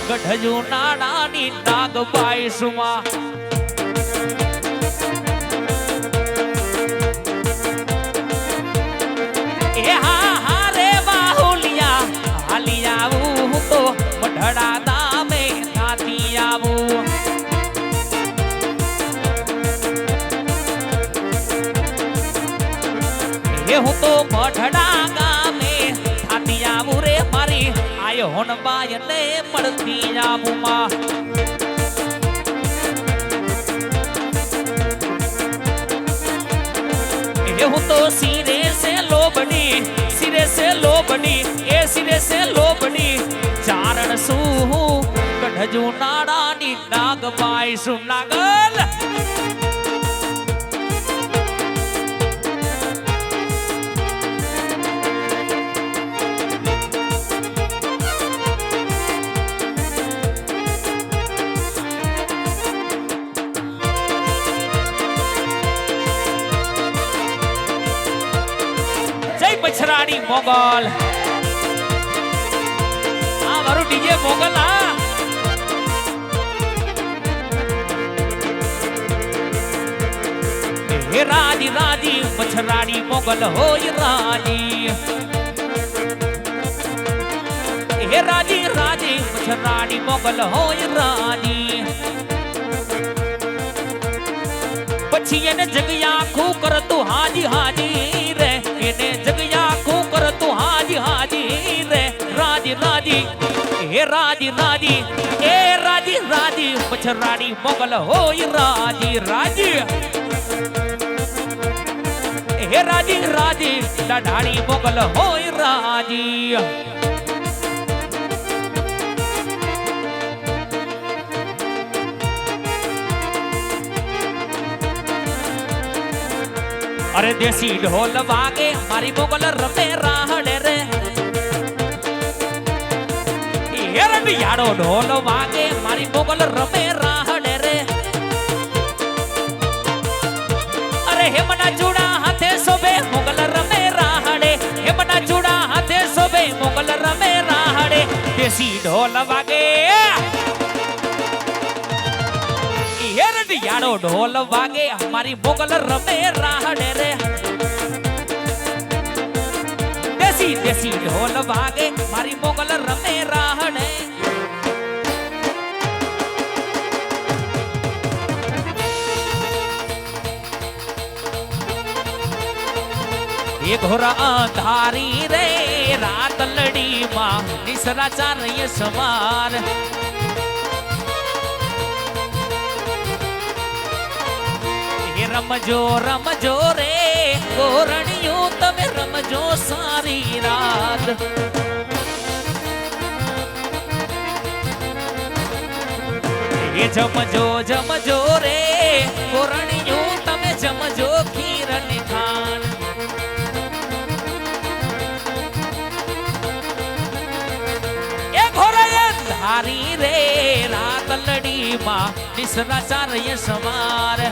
ગઢજુ નાડાની નાગબાઈ સુમા એ હા હા રે બાહુલિયા હાલી આવું તો મઢડા દામે થાતી આવું એ હું તો મઢડા ગામે થાતી આવું રે મારી આયો હોન બાય ને મળતી આવું માં એ હું તો સિરે સે લોબડી એ સિરે સે લોબડી ચારણ શું ગઢજુ નાડાની નાગબાઈ શું નાગલ મછરાડી મોગલ આ મારું ડીજે મોગલ આ હે રાજી રાજી મછરાડી મોગલ હોય રાજી હે રાજી રાજી મછરાડી મોગલ હોય રાજી પછી એને જગ્યા ખું કરતું હાજી હાજી રે એને જગ્યા ખું કરતું હાજી હાજી રે રાજી રાજી હે રાજી રાજી એ રાજી રાજી મછરાડી મોગલ હોય રાજી રાજી હે રાજી રાજી દાઢાડી મોગલ હોય રાજી अरे देसी ढोल वागे मारी मोगल रमे राहड़े रे यारो ढोल वागे मारी मोगल रमे राहड़े रे अरे हेमना चूड़ा हाथे सोबे मोगल रमे राहड़े हेमना चूड़ा हाथे सोबे मोगल रमे राहड़े देसी ढोल वागे यारो ढोल वागे हमारी मोगल रमे राहड़े रे देसी देसी ढोल वागे हमारी मोगल रमे राहड़े ये घोरा अंधारी रे रात लड़ी माँ निसरा चार ये सवार रमजो रमजो रे गोरणियों तमे रमजो सारी रात ये जमजो जमजो रे गोरणियों तमे जमजो खीरन खान ये घोड़ा धारी रे रात लड़ी माँ निसरा चार ये सवार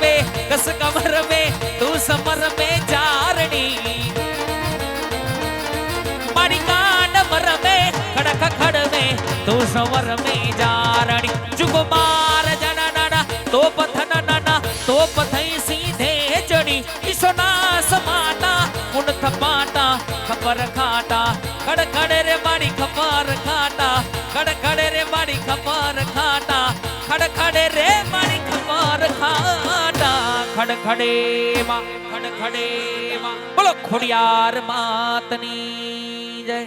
में कस कमर में तू समर में चारणी मारी कांड मर में खड़क खड़ में तू सवर में जारणी जुगमार जना नाना तो पथन नाना तो पथई सीधे चढ़ी इसोना समाता मुन थपाटा खबर खाटा खड़ खड़े रे मारी खबर खाटा खड़ खड़े रे मारी खबर खाटा खड़ खड़े रे मारी खबर खाटा खड़ खड़े मां बोलो खोड़ियार मातनी जय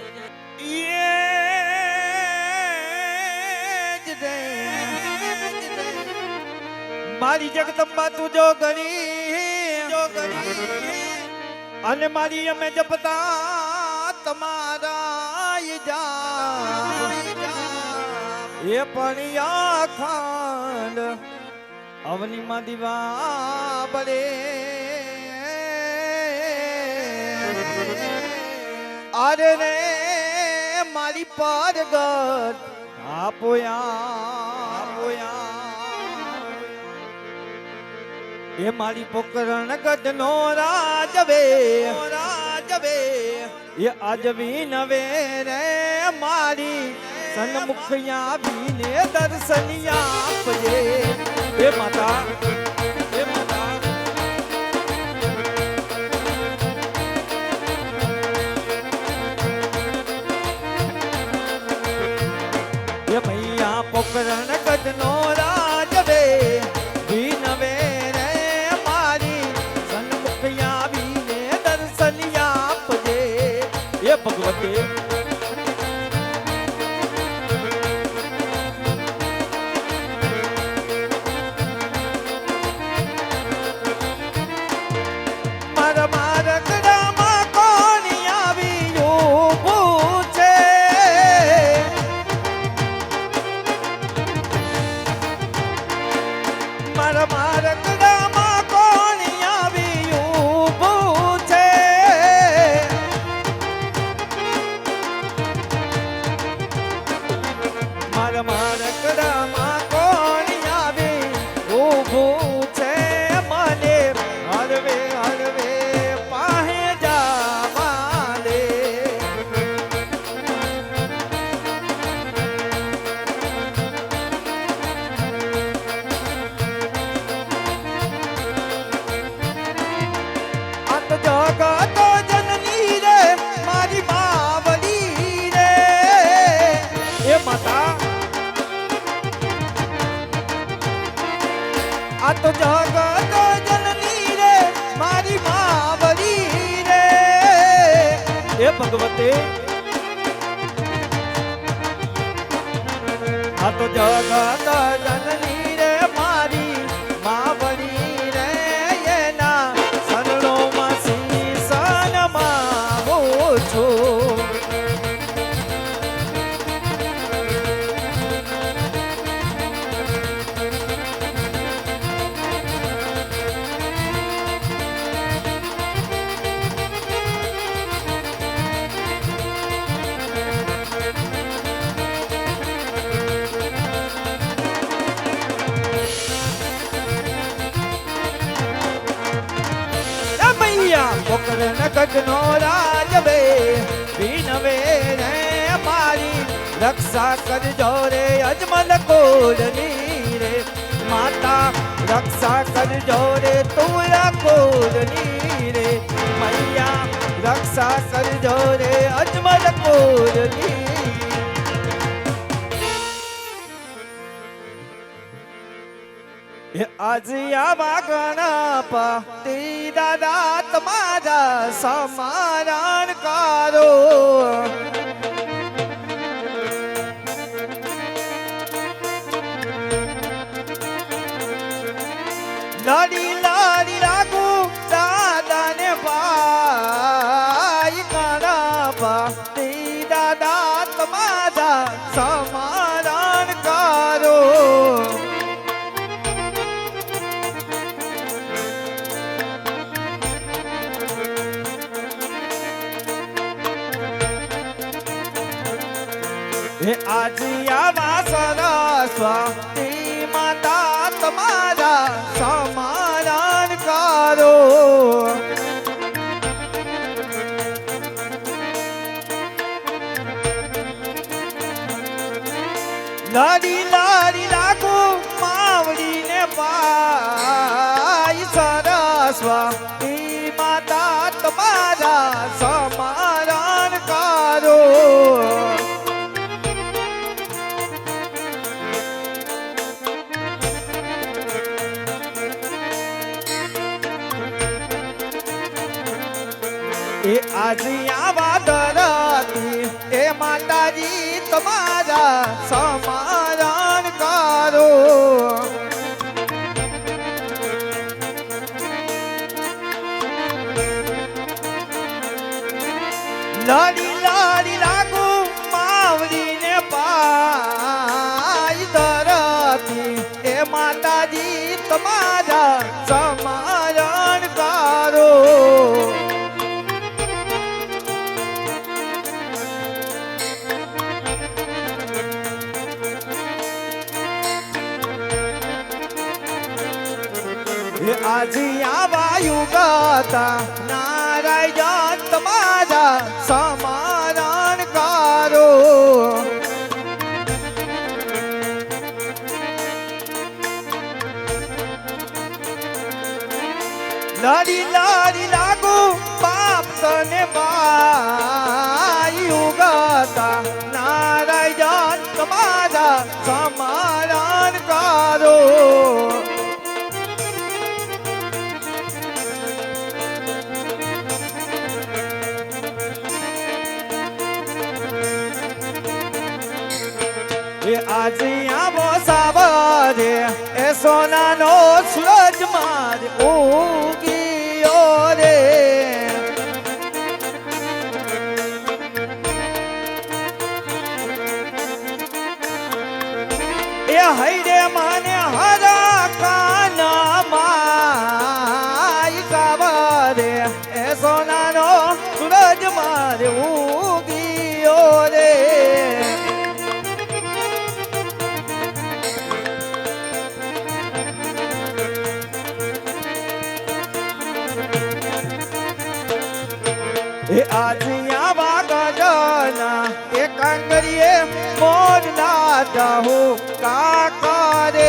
मारी जगदंबा तू जो गणी अने मारी अमे जपता तमारा ये पणिया खांड अवनी मा दीवा बड़े अरे रे मारी पारगत आपोया ये मारी पोकरण गद नो राजवे ये आजवी नवे रे मारी सन्मुखिया भी ने दर्शनिया पजे हे माता ये मैया पोकरण गदनो राजवे भी नवे रे मारी सन्मुखिया भी ने दर्शनिया पजे ये भगवती મારા મારકડામાં કોણ આવે ઊભું છે મને હરવે હરવે પાહે જાવા દે. આ તો જગત જનની રે મારી બાવળી રે એ માતા. આ તો જગત જનની રે મારી બાવળી રે એ ભગવતી. આ તો જગત જનની રે મારી બાવળી રે એના શરણોમાં શીશ નમાવું છું. પોકરણ ગઢનો રાજ બે વિનવે રે મારી રક્ષા કરજો રે અજમલ કોડની રે માતા. રક્ષા કરજો રે તુરા કોડની રે મૈયા. રક્ષા કરજો રે અજમલ કોડની. આજે આવા ગણપતિ દાદા તમારા સમારણ કરો. લડી લડી લાગુ દાદાને ભાઈ ગણપતિ દાદા તમારા સમારણ કરો. આજે આવા સરસ્વતી માતા તમારા સમારણ કરો. લડી લડી લાગુ માવડીને પાઈ સરસ્વતી માતા તમારા સમારણ કરો. એ આજે આવા ધરતી એ માતાજી તમારા સમારણ કરો. લડી લડી લાગુ માવડીને પાઈ ધરતી એ માતાજી તમારા સમારણ કરો. આજે આવા યુગતા નારાયણ તમારા સમારણ કરો. લડી લડી લાગુ પાપ તને બાઈ યુગતા નારાયણ તમારા સમારણ કરો. આજે આવો સાવરે એ સોનાનો સૂરજ માર ઉગીયો રે. એ હૈરે મને હરા કાના માય સાવરે એ સોનાનો સૂરજ માર ઉગીયો રે. એ આજિયા વાગડના એ કાંગરીએ મોર નાતા હો કાકા રે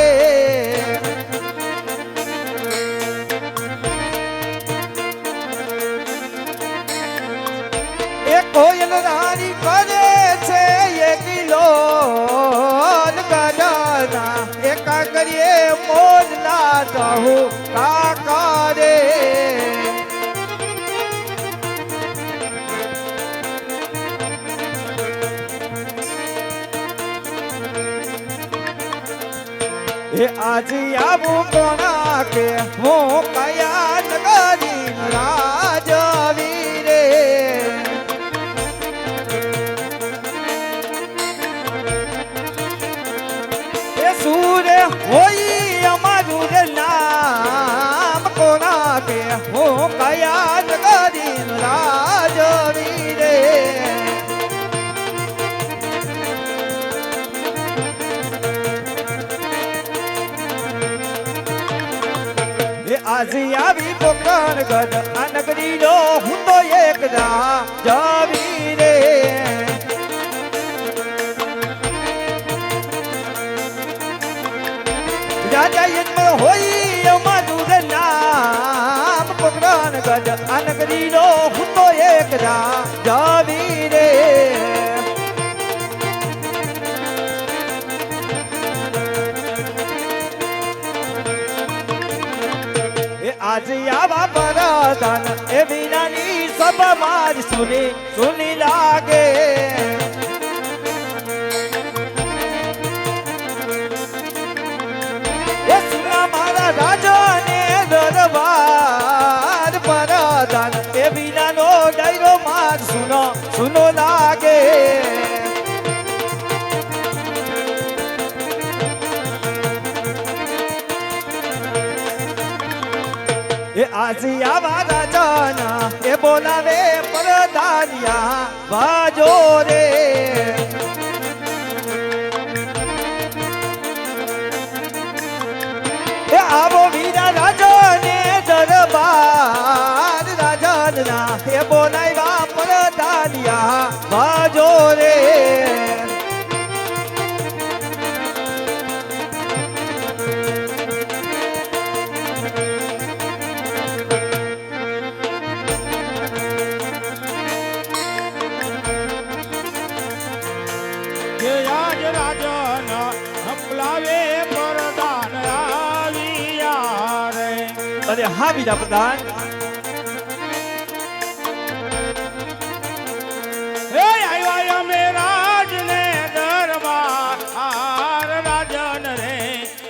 એ કોયલ રાની કરે છે એ કિલો ગડાના એ કાંગરીએ મોર નાતા હો કાકા રે એ આજે આવું કોના કે હું કયા નગરી રાજવી રે એ સૂરે હોય અમારું રે નામ કોના કે હું કયા નગરી રાજવી રે આજે આવી પોકરણ ગઢ આ નગરી નો હું તો એક જાવી રે રાજા યજ્ઞ હોય અમારું નામ પોકરણ ગઢ આ નગરી નો હું તો એક જાવી રે આજે આવા પરાધન એ વિનાની સબ માર સુની લાગે એ સુના મારા રાજાને દરબાર પરાધન એ વિનાનો ડાયરો માર સુનો લાગે એ આજે આવા રાજાના એ બોલાવે પરદાનિયા વાજો રે એ આવો વીરા રાજાને દરબાર રાજાના એ બોલાવ્યા પરદાનિયા વાજો રે અરે હા બીજા પ્રધાન હે આવ્યા અમે રાજને દરબાર રાજન રે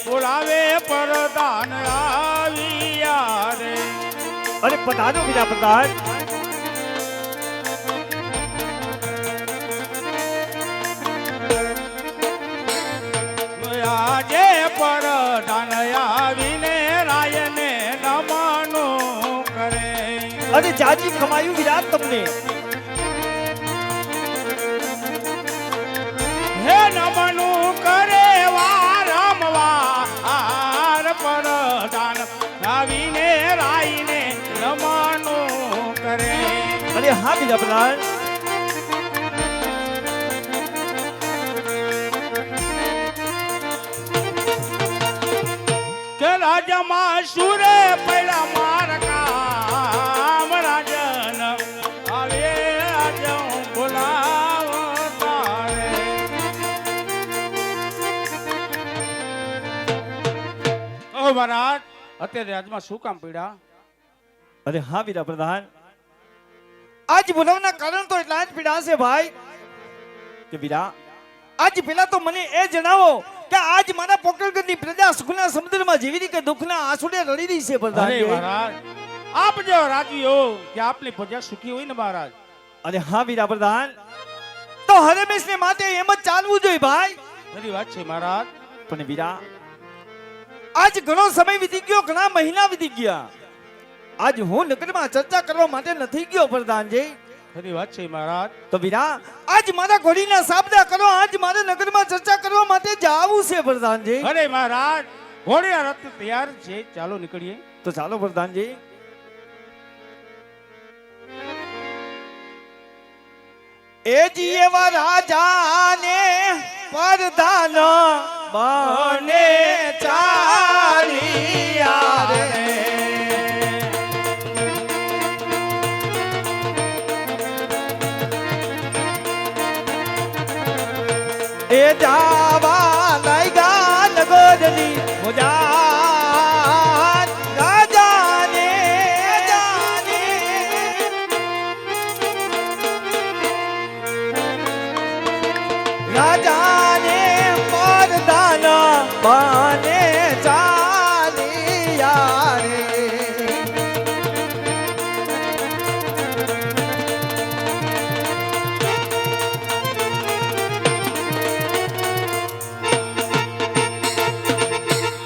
બોલાવે પ્રધાન આવ્યા રે અરે પધારો બીજા પ્રધાન આજે પ્રધાન આવીને રાયને નમનું કરે અરે જાજી કમાયું વિરાટ તમને હે નમનું કરે વારંવાર પ્રધાન આવીને રાયને નમનું કરે અરે હા બીજા પ્રધાન રાજમાં સુરે પૈડા મારકા રાજન આવે આજ બોલાવ તારે ઓ મહારાજ અત્યારે રાજમાં શું કામ પડ્યા અરે હા બીજા પ્રધાન આજ બોલાવના કારણ તો એટલા જ પીડા છે ભાઈ કે બીરા આજ પેલા તો મને એ જણાવો કે આજ મારા પોકરગઢની પ્રજા સુખના સમુદ્રમાં જેવી રીતે દુઃખના આંસુડે રડી રહી છે પ્રધાન અરે મહારાજ આપ જો રાજી હો કે આપની પ્રજા સુખી હોય ને મહારાજ અરે હા વીરા પ્રધાન તો હરેમેશને માટે એમ જ ચાલવું જોઈએ ભાઈ ખરી વાત છે મહારાજ પણ વીરા આજ ઘણો સમય વીતી ગયો ઘણા મહિના વીતી ગયા આજ હું નગરમાં ચર્ચા કરવા માટે નથી ગયો પ્રધાનજી ખરી વાત છે મહારાજ તો વીરા આજ મારા ઘોડીના સાબદા કરો આજ મારે નગરમાં ચર્ચા કરવા માટે જાવું છે પ્રધાનજી અરે મહારાજ ઘોડિયા રથ તૈયાર છે ચાલો નીકળીએ તો ચાલો પ્રધાનજી એ જી એવા રાજાને પરધાન બને ચાલિયા રે એ જાવા લાગ્યા નગરની મોજા રાજાને રાજાને પરધાન બને ચાલિયા